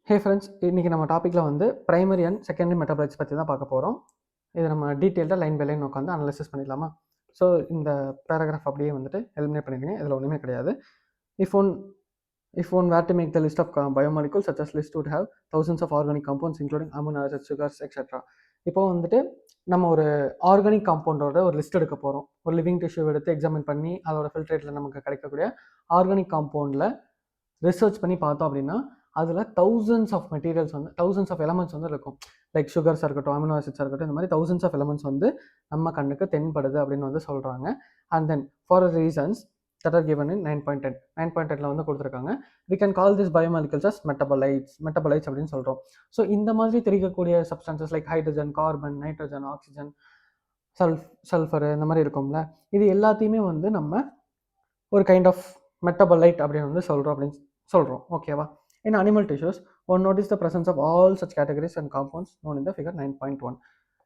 Hey friends, இன்றைக்கி நம்ம டாப்பிக்கில் வந்து பிரைமரி அண்ட் செகண்டரி மெட்டபாலைட்ஸ் பற்றி தான் பார்க்க போகிறோம். இதை நம்ம டீட்டெயில்டாக லைன் பை லைன் உட்காந்து அனலைசிஸ் பண்ணிடலாமா? ஸோ இந்த பேராகிராஃப் அப்படியே வந்துட்டு எலிமினேட் பண்ணிடுங்க. இதில் ஒன்றுமே கிடையாது. If one were to make the list of biomolecules such as list would have thousands of organic compounds including amino acids, sugars, etc. இப்போ வந்துட்டு நம்ம ஒரு ஆர்கானிக் காம்பவுண்டோட ஒரு லிஸ்ட் எடுக்க போகிறோம். ஒரு லிவிங் டிஷ்யூ எடுத்து எக்ஸாமின் பண்ணி அதோட ஃபில்ட்ரேட்டில் நமக்கு கிடைக்கக்கூடிய ஆர்கானிக் காம்பவுண்டில் ரிசர்ச் பண்ணி பார்த்தோம் அப்படின்னா அதில் thousands ஆஃப் மெட்டீரியல்ஸ் வந்து thousands ஆஃப் எலமெண்ட்ஸ் வந்து இருக்கும். லைக் சுகர்ஸாக இருக்கட்டும், அமினோ ஆசிட்ஸாக இருக்கட்டும், இந்த மாதிரி thousands ஆஃப் எலமெண்ட்ஸ் வந்து நம்ம கண்ணுக்கு தென்படுது அப்படின்னு வந்து சொல்கிறாங்க. And then for reasons that are given in 9.10 9.10ல வந்து கொடுத்துருக்காங்க. we can call this biomolecules as metabolites அப்படின்னு சொல்கிறோம். ஸோ இந்த மாதிரி தெரிவிக்கக்கூடிய substances like hydrogen, carbon, nitrogen, oxygen, sulphur இந்த மாதிரி இருக்கும்ல, இது எல்லாத்தையுமே வந்து நம்ம ஒரு கைண்ட் ஆஃப் மெட்டபாலைட் அப்படின்னு வந்து சொல்கிறோம். ஓகேவா? In animal tissues, one notice the presence of all such categories and compounds known in the figure 9.1.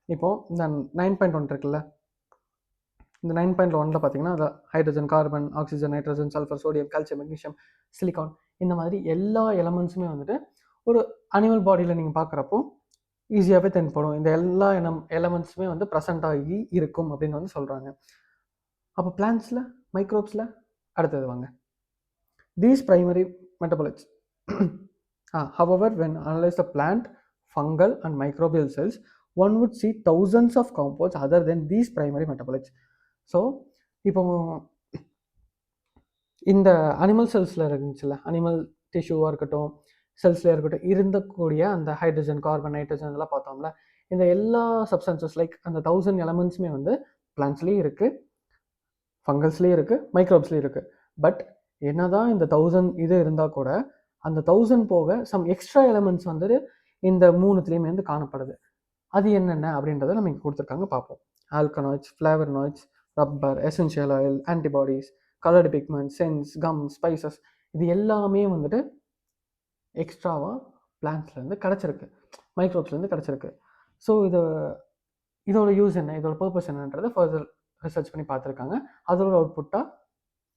இப்போ இந்த 9.1 இருக்குல்ல, இந்த 9.1ல பார்த்தீங்கன்னா அது hydrogen, carbon, oxygen, nitrogen, sulphur, sodium, calcium, magnesium, silicon, இந்த மாதிரி எல்லா எலமெண்ட்ஸுமே வந்துட்டு ஒரு அனிமல் பாடியில் நீங்கள் பார்க்குறப்போ ஈஸியாகவே தென்படும். இந்த எல்லா எலமெண்ட்ஸுமே வந்து ப்ரெசண்ட் ஆகி இருக்கும் அப்படின்னு வந்து சொல்கிறாங்க. அப்போ பிளான்ட்ஸில், மைக்ரோப்ஸில் அடுத்தது வாங்க. These primary metabolites however, when analyze the plant, fungal and microbial cells, one would see thousands of compounds other than these primary metabolites. So இப்போ இந்த அனிமல் செல்ஸில் இருந்துச்சுல்ல, அனிமல் டிஷ்யூவாக இருக்கட்டும், செல்ஸில் இருக்கட்டும், இருந்தக்கூடிய அந்த ஹைட்ரஜன், கார்பன், நைட்ரஜன் இதெல்லாம் பார்த்தோம்ல, இந்த எல்லா சப்ஸ்டன்சஸ் லைக் அந்த 1000 எலமெண்ட்ஸுமே வந்து பிளான்ட்ஸ்லேயும் இருக்குது, ஃபங்கல்ஸ்லேயும் இருக்குது, மைக்ரோப்ஸ்லேயும் இருக்குது. பட் என்னதான் இந்த 1000 இது இருந்தால் கூட அந்த 1000 போக சம் எக்ஸ்ட்ரா எலமெண்ட்ஸ் வந்துட்டு இந்த மூணுத்துலேயுமே வந்து காணப்படுது. அது என்னென்ன அப்படின்றத நம்ம இங்கே கொடுத்துருக்காங்க, பார்ப்போம். Alkaloids, flavonoids, rubber, essential oil, antibodies, coloured pigment, scents, gum, spices, இது எல்லாமே வந்துட்டு எக்ஸ்ட்ராவாக பிளான்ட்ஸ்லேருந்து கிடச்சிருக்கு, மைக்ரோப்ஸ்லேருந்து கிடச்சிருக்கு. ஸோ இதோட யூஸ் என்ன, இதோட பர்பஸ் என்னன்றதை ஃபர்தர் ரிசர்ச் பண்ணி பார்த்துருக்காங்க. அதோட அவுட்புட்டாக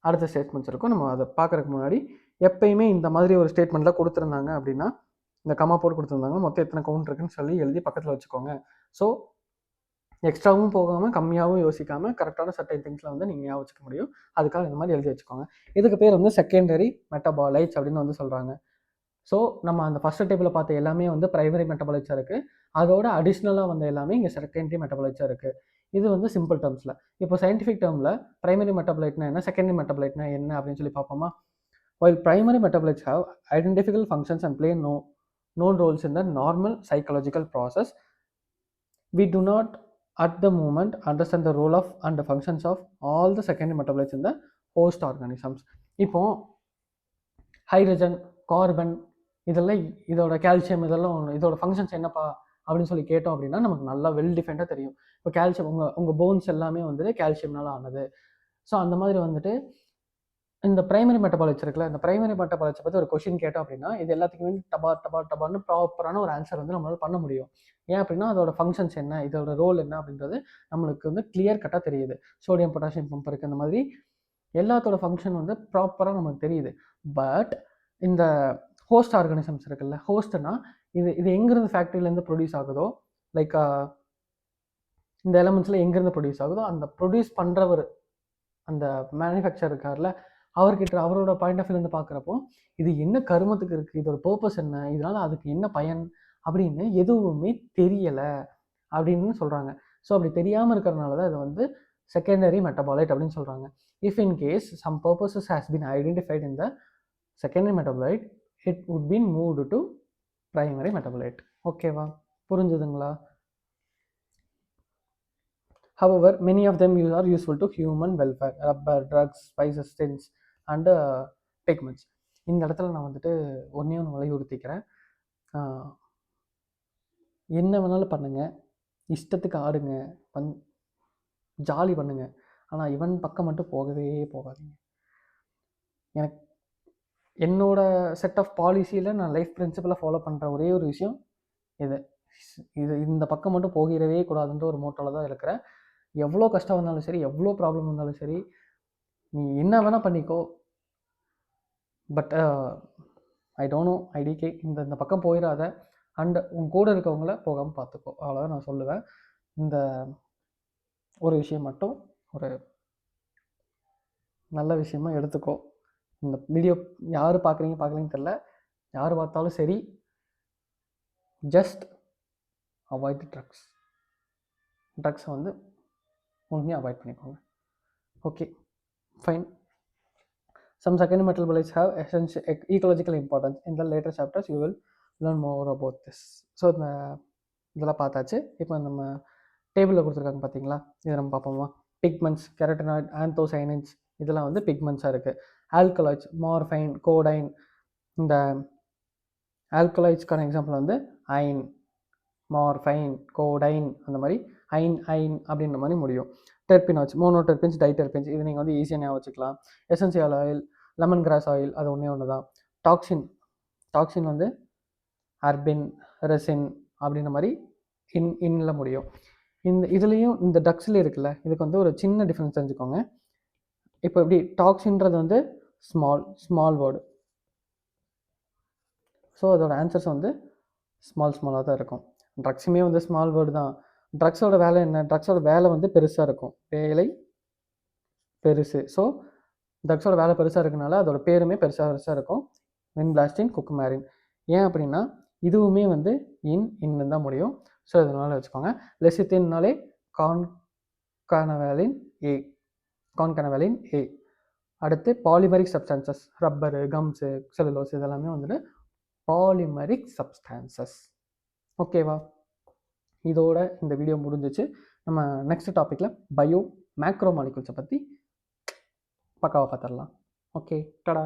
அடுத்த ஸ்டேட்மெண்ட்ஸ் இருக்கும். நம்ம அதை பார்க்குறதுக்கு முன்னாடி எப்பயுமே இந்த மாதிரி ஒரு ஸ்டேட்மெண்ட்டில் கொடுத்துருந்தாங்க அப்படின்னா இந்த கமா போட்டு கொடுத்துருந்தாங்க, மொத்தம் எத்தனை கவுண்ட் இருக்குன்னு சொல்லி எழுதி பக்கத்தில் வச்சுக்கோங்க. ஸோ எக்ஸ்ட்ராவும் போகாமல் கம்மியாகவும் யோசிக்காமல் கரெக்டான சர்டைன் திங்ஸில் வந்து நீங்கள் ஞாபகம் வச்சுக்க முடியும். அதுக்காக இந்த மாதிரி எழுதி வச்சுக்கோங்க. இதுக்கு பேர் வந்து செகண்டரி மெட்டபாலைட்ஸ் அப்படின்னு வந்து சொல்கிறாங்க. ஸோ நம்ம அந்த ஃபர்ஸ்ட் டேபிளில் பார்த்த எல்லாமே வந்து பிரைமரி மெட்டபாலைட்ஸாக இருக்குது. அதோட அடிஷ்னலாக வந்த எல்லாமே இங்கே செகண்டரி மெட்டபாலைட்ஸாக இருக்குது. இது வந்து சிம்பிள் டேர்ம்ஸில். இப்போ சயின்டிஃபிக் டேர்மில் பிரைமரி மெட்டபாலைட்னா என்ன, செகண்டரி மெட்டபாலைட்னா என்ன அப்படின்னு சொல்லி பார்ப்போமா? While primary metabolites have identifiable functions and play known roles in the normal psychological process, we do not at the moment understand the role of and the functions of all the secondary metabolites in the host organisms. இப்போ hydrogen, carbon, இதெல்லாம் இதோட calcium, இதோட functions என்னப்பா அப்படின்னு சொல்லி கேட்டோம் அப்படின்னா நமக்கு நல்லா வெல் டிஃபைண்டாக தெரியும். இப்போ கால்சியம் உங்கள் போன்ஸ் எல்லாமே வந்துட்டு கால்சியம்னால ஆனது. ஸோ அந்த மாதிரி வந்துட்டு இந்த பிரைமரி மெட்டபாலைட்ஸ் இருக்குல்ல, இந்த பிரைமரி மெட்டபாலைட்ஸை பற்றி ஒரு கொஷின் கேட்டோம் அப்படின்னா இது எல்லாத்துக்குமே டபார்னு ப்ராப்பரான ஒரு ஆன்சர் வந்து நம்மளால் பண்ண முடியும். ஏன் அப்படின்னா அதோட ஃபங்க்ஷன்ஸ் என்ன, இதோட ரோல் என்ன அப்படின்றது நம்மளுக்கு வந்து கிளியர் கட்டாக தெரியுது. சோடியம் பொட்டாசியம் பம்ப் இருக்குது, இந்த மாதிரி எல்லாத்தோட ஃபங்க்ஷன் வந்து ப்ராப்பராக நமக்கு தெரியுது. பட் இந்த ஹோஸ்ட் ஆர்கானிசம்ஸ் இருக்குல்ல, ஹோஸ்ட்னா இது எங்கேருந்து ஃபேக்ட்ரியிலேருந்து ப்ரொடியூஸ் ஆகுதோ, லைக் இந்த எலமெண்ட்ஸில் எங்கேருந்து ப்ரொடியூஸ் ஆகுதோ அந்த ப்ரொடியூஸ் பண்ணுறவர், அந்த மேனுஃபேக்சர் இருக்கார்ல, அவரோட பாயிண்ட் ஆஃப் வியூலேருந்து பார்க்குறப்போ இது என்ன கருமத்துக்கு இருக்குது, இதோட பர்பஸ் என்ன, இதனால் அதுக்கு என்ன பயன் அப்படின்னு எதுவுமே தெரியலை அப்படின்னு சொல்கிறாங்க. ஸோ அப்படி தெரியாமல் இருக்கிறதுனால தான் இது வந்து செகண்டரி மெட்டபாலைட் அப்படின்னு சொல்கிறாங்க. If in case some purposes has been identified in the secondary metabolite, it would been moved to primary metabolite. ஓகேவா? புரிஞ்சுதுங்களா? However, many of them are useful to human welfare. Rubber, drugs, spices, scents and pigments. இந்த இடத்துல நான் வந்துட்டு ஒன்றே ஒன்று வலியுறுத்திக்கிறேன். என்ன வேணாலும் பண்ணுங்கள், இஷ்டத்துக்கு ஆடுங்க, ஜாலி பண்ணுங்கள், ஆனால் இவன் பக்கம் மட்டும் போகவே போகாதீங்க. எனக்கு என்னோட செட் ஆஃப் பாலிசியில் நான் லைஃப் பிரின்சிபலை ஃபாலோ பண்ணுற ஒரே ஒரு விஷயம் இது இந்த பக்கம் மட்டும் போகிடவே கூடாதுன்ற ஒரு மோட்டோவில் தான் இருக்கிறேன். எவ்வளோ கஷ்டம் வந்தாலும் சரி, எவ்வளோ ப்ராப்ளம் வந்தாலும் சரி, நீ என்ன வேணால் பண்ணிக்கோ, but I don't know IDK இந்த பக்கம் போயிடாத, அண்ட் உன் கூட இருக்கவங்கள போகாமல் பார்த்துக்கோ, அவ்வளோதான் நான் சொல்லுவேன். இந்த ஒரு விஷயம் மட்டும் ஒரு நல்ல விஷயமா எடுத்துக்கோ. இந்த வீடியோ யார் பார்க்குறீங்கன்னு தெரில, யார் பார்த்தாலும் சரி, ஜஸ்ட் அவாய்ட் ட்ரக்ஸ். ட்ரக்ஸை வந்து முழுமையாக அவாய்ட் பண்ணிக்கோங்க. Okay, fine. Some secondary metabolites have essential ecological importance. In the later chapters, you will learn more about this. So இதெல்லாம் பார்த்தாச்சு. இப்போ நம்ம டேபிளில் கொடுத்துருக்காங்க பார்த்தீங்களா, இதை நம்ம பார்ப்போமா. பிக்மெண்ட்ஸ், கெரட்டனாய்ட், ஆந்தோசைனின்ஸ், இதெல்லாம் வந்து பிக்மெண்ட்ஸாக இருக்குது. Alkaloids, morphine, codeine. இந்த ஆல்கலாய்ட்ஸ்க்கான எக்ஸாம்பிள் வந்து அயன், மார்ஃபைன், கோடைன், அந்த மாதிரி ஐன் அப்படின்ற மாதிரி முடியும். டெர்பினாய்ட்ஸ், மோனோடெர்பின்ஸ், டைடெர்பின்ஸ், இது நீங்கள் வந்து ஈஸியாக ஞாபகம் வச்சுக்கலாம். Essential oil, lemon grass oil, அது ஒன்று தான். டாக்ஸின் வந்து அர்பின், ரெசின் அப்படின்ற மாதிரி இன்னில் முடியும். இதுலேயும் இந்த ட்ரக்ஸ்லேயும் இருக்குல்ல, இதுக்கு வந்து ஒரு சின்ன டிஃப்ரென்ஸ் தெரிஞ்சுக்கோங்க. இப்போ எப்படி டாக்ஸின்றது வந்து ஸ்மால் வேர்டு, ஸோ அதோட ஆன்சர்ஸ் வந்து ஸ்மாலாக தான் இருக்கும். ட்ரக்ஸுமே வந்து ஸ்மால் வேர்டு தான். ட்ரக்ஸோட வேலை என்ன? ட்ரக்ஸோட வேலை வந்து பெருசாக இருக்கும், வேலை பெருசு. ஸோ ட்ரக்ஸோட வேலை பெருசாக இருக்கனால அதோட பேருமே பெருசாக இருக்கும், வின்பிளாஸ்டின், குக்குமேரின். ஏன் அப்படின்னா இதுவுமே வந்து இன்னு தான் முடியும். ஸோ இதனால் வச்சுக்கோங்க. லெசித்தின்னாலே கான்கானவேலின் ஏ. அடுத்து பாலிமரிக் சப்ஸ்டான்சஸ், ரப்பரு, கம்ஸு, செல்லுலோஸ், இதெல்லாமே வந்துட்டு பாலிமரிக் சப்ஸ்டான்சஸ். ஓகேவா? இதோட இந்த வீடியோ முடிஞ்சிச்சு. நம்ம நெக்ஸ்ட் டாப்பிக்கில் பயோ மேக்ரோ மாலிகுல்ஸை பற்றி பக்காவாக பார்த்துடலாம். ஓகே, டடா.